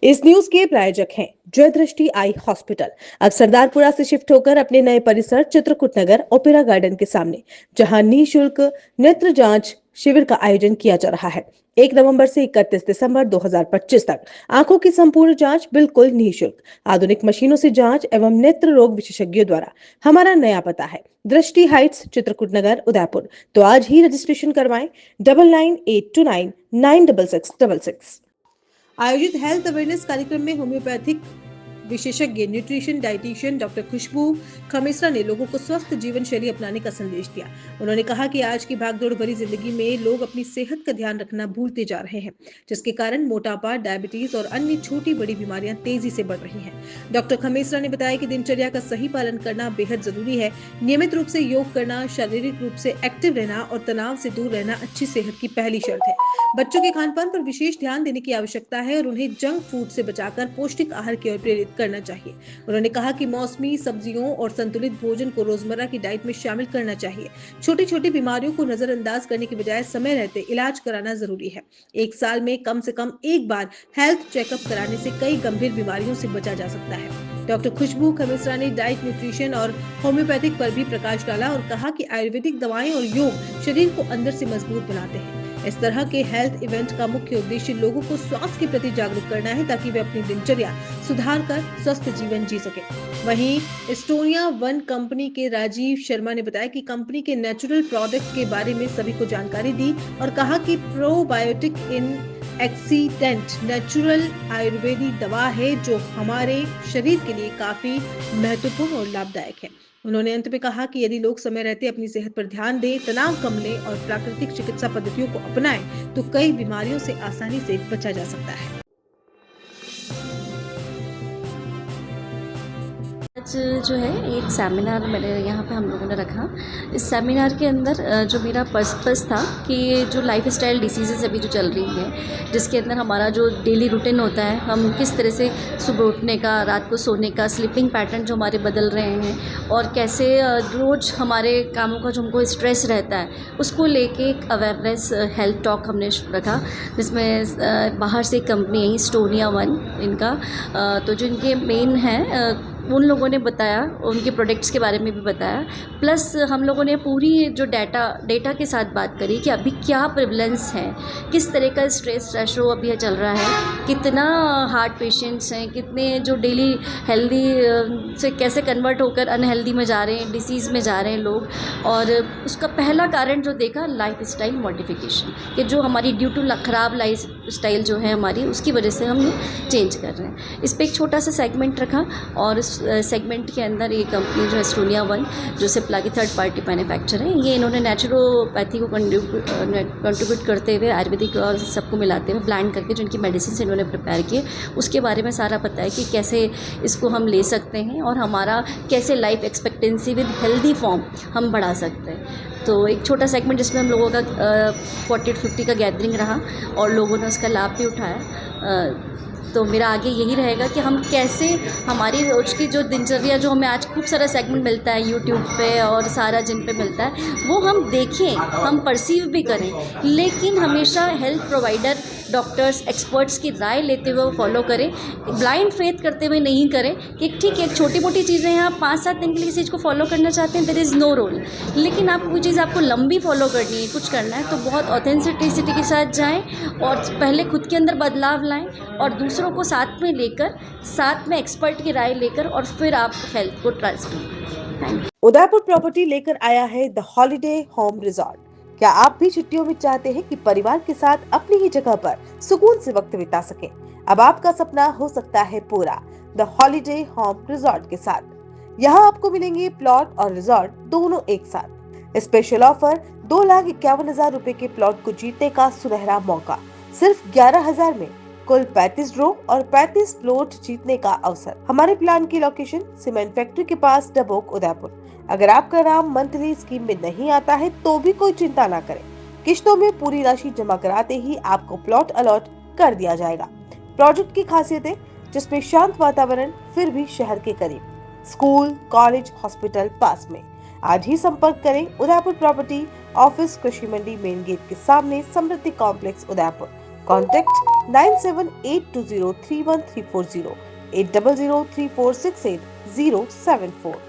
इस न्यूज के प्रायोजक हैं जय दृष्टि आई हॉस्पिटल। अब सरदारपुरा से शिफ्ट होकर अपने नए परिसर चित्रकूट नगर ओपेरा गार्डन के सामने, जहां निःशुल्क नेत्र जांच शिविर का आयोजन किया जा रहा है। 1 नवंबर से 31 दिसंबर 2025 तक आंखों की संपूर्ण जांच बिल्कुल निःशुल्क, आधुनिक मशीनों से जांच एवं नेत्र रोग विशेषज्ञों द्वारा। हमारा नया पता है दृष्टि हाइट्स, चित्रकूट नगर, उदयपुर। तो आज ही रजिस्ट्रेशन करवाएं 9982299666। आयोजित हेल्थ अवेयरनेस कार्यक्रम में होम्योपैथिक विशेषज्ञ न्यूट्रिशन डाइटिशियन डॉक्टर खुशबू खमेसरा ने लोगों को स्वस्थ जीवन शैली अपनाने का संदेश दिया। उन्होंने कहा कि आज की भागदौड़ भरी जिंदगी में लोग अपनी सेहत का ध्यान रखना भूलते जा रहे हैं, जिसके कारण मोटापा, डायबिटीज और अन्य छोटी बड़ी बीमारियां तेजी से बढ़ रही हैं। डॉक्टर खमेसरा ने बताया कि दिनचर्या का सही पालन करना बेहद जरूरी है। नियमित रूप से योग करना, शारीरिक रूप से एक्टिव रहना और तनाव से दूर रहना अच्छी सेहत की पहली शर्त है। बच्चों के खानपान पर विशेष ध्यान देने की आवश्यकता है और उन्हें जंक फूड से बचाकर पौष्टिक आहार की ओर प्रेरित करना चाहिए। उन्होंने कहा कि मौसमी सब्जियों और संतुलित भोजन को रोजमर्रा की डाइट में शामिल करना चाहिए। छोटी छोटी बीमारियों को नजरअंदाज करने के बजाय समय रहते इलाज कराना जरूरी है। 1 साल में कम से कम एक बार हेल्थ चेकअप कराने से कई गंभीर बीमारियों से बचा जा सकता है। डॉक्टर खुशबू खमेसरा ने डाइट, न्यूट्रिशन और होम्योपैथिक पर भी प्रकाश डाला और कहा कि आयुर्वेदिक दवाएं और योग शरीर को अंदर से मजबूत बनाते हैं। इस तरह के हेल्थ इवेंट का मुख्य उद्देश्य लोगों को स्वास्थ्य के प्रति जागरूक करना है, ताकि वे अपनी दिनचर्या सुधार कर स्वस्थ जीवन जी सके। वहीं एस्टोनिया वन कंपनी के राजीव शर्मा ने बताया कि कंपनी के नेचुरल प्रोडक्ट के बारे में सभी को जानकारी दी और कहा कि प्रोबायोटिक इन एक्सीडेंट नेचुरल आयुर्वेदी दवा है जो हमारे शरीर के लिए काफी महत्वपूर्ण और लाभदायक है। उन्होंने अंत में कहा कि यदि लोग समय रहते अपनी सेहत पर ध्यान दें, तनाव कम लें और प्राकृतिक चिकित्सा पद्धतियों को अपनाएं, तो कई बीमारियों से आसानी से बचा जा सकता है। आज जो है एक सेमिनार मेरे यहाँ पे हम लोगों ने रखा। इस सेमिनार के अंदर जो मेरा पर्पस था कि जो लाइफस्टाइल डिसीज़ेज़ अभी जो चल रही है, जिसके अंदर हमारा जो डेली रूटीन होता है, हम किस तरह से सुबह उठने का, रात को सोने का, स्लीपिंग पैटर्न जो हमारे बदल रहे हैं और कैसे रोज़ हमारे कामों का जो हमको स्ट्रेस रहता है, उसको लेके एक अवेयरनेस हेल्थ टॉक हमने रखा, जिसमें बाहर से एक कंपनी है एस्टोनिया वन इनका, तो जो इनके मेन हैं उन लोगों ने बताया, उनके प्रोडक्ट्स के बारे में भी बताया, प्लस हम लोगों ने पूरी जो डेटा के साथ बात करी कि अभी क्या प्रेवलेंस है, किस तरह का स्ट्रेस रेशो अभी चल रहा है, कितना हार्ट पेशेंट्स हैं, कितने जो डेली हेल्दी से कैसे कन्वर्ट होकर अनहेल्दी में जा रहे हैं, डिसीज़ में जा रहे हैं लोग। और उसका पहला कारण जो देखा, लाइफ स्टाइल मॉडिफिकेशन, कि जो हमारी ड्यू टू ख़राब लाइफ स्टाइल जो है हमारी, उसकी वजह से हम चेंज कर रहे हैं। इस पर एक छोटा सा सेगमेंट रखा और सेगमेंट के अंदर ये कंपनी जो एस्टोनिया वन, जो सिप्ला की थर्ड पार्टी मैन्युफैक्चर है, ये इन्होंने नेचुरोपैथी को कंट्रीब्यूट करते हुए आयुर्वेदिक और सबको मिलाते हुए ब्लेंड करके जो इनकी मेडिसिन इन्होंने प्रिपेयर किए, उसके बारे में सारा पता है कि कैसे इसको हम ले सकते हैं और हमारा कैसे life expectancy with healthy form हम बढ़ा सकते हैं। तो एक छोटा सेगमेंट जिसमें हम लोगों का 40-50 का गैदरिंग रहा और लोगों ने उसका लाभ भी उठाया। तो मेरा आगे यही रहेगा कि हम कैसे हमारी रोज़ की जो दिनचर्या, जो हमें आज खूब सारा सेगमेंट मिलता है यूट्यूब पे और सारा जिन पे मिलता है, वो हम देखें, हम परसीव भी करें, लेकिन हमेशा हेल्थ प्रोवाइडर, डॉक्टर्स, एक्सपर्ट्स की राय लेते हुए वो फॉलो करें। ब्लाइंड फेथ करते हुए नहीं करें कि ठीक है एक छोटी मोटी चीज़ें हैं, आप 5-7 दिन के लिए किसी चीज़ को फॉलो करना चाहते हैं, देयर इज़ नो रोल, लेकिन आप वो चीज़ आपको लंबी फॉलो करनी है, कुछ करना है, तो बहुत ऑथेंटिसिटी के साथ जाएँ और पहले खुद के अंदर बदलाव लाएँ और दूसरों को साथ में लेकर, साथ में एक्सपर्ट की राय लेकर, और फिर आप हेल्थ को transform. Thank you. Udaipur property लेकर आया है द हॉलिडे होम रिजॉर्ट। क्या आप भी छुट्टियों में चाहते हैं कि परिवार के साथ अपनी ही जगह पर सुकून से वक्त बिता सकें? अब आपका सपना हो सकता है पूरा द हॉलिडे होम रिजॉर्ट के साथ। यहाँ आपको मिलेंगे प्लॉट और रिजॉर्ट दोनों एक साथ। स्पेशल ऑफर 2,51,000 रुपए के प्लॉट को जीतने का सुनहरा मौका, सिर्फ 11,000 में कुल 35 ड्रॉ और 35 प्लॉट जीतने का अवसर। हमारे प्लान की लोकेशन सीमेंट फैक्ट्री के पास, डबोक, उदयपुर। अगर आपका नाम मंथली स्कीम में नहीं आता है तो भी कोई चिंता ना करें, किश्तों में पूरी राशि जमा कराते ही आपको प्लॉट अलॉट कर दिया जाएगा। प्रोजेक्ट की खासियतें, जिसमें शांत वातावरण फिर भी शहर के करीब, स्कूल, कॉलेज, हॉस्पिटल पास में। आज ही संपर्क करें उदयपुर प्रॉपर्टी ऑफिस, कृषि मंडी मेन गेट के सामने, समृद्धि कॉम्प्लेक्स, उदयपुर। कॉन्टेक्ट 9782031340 8003468074।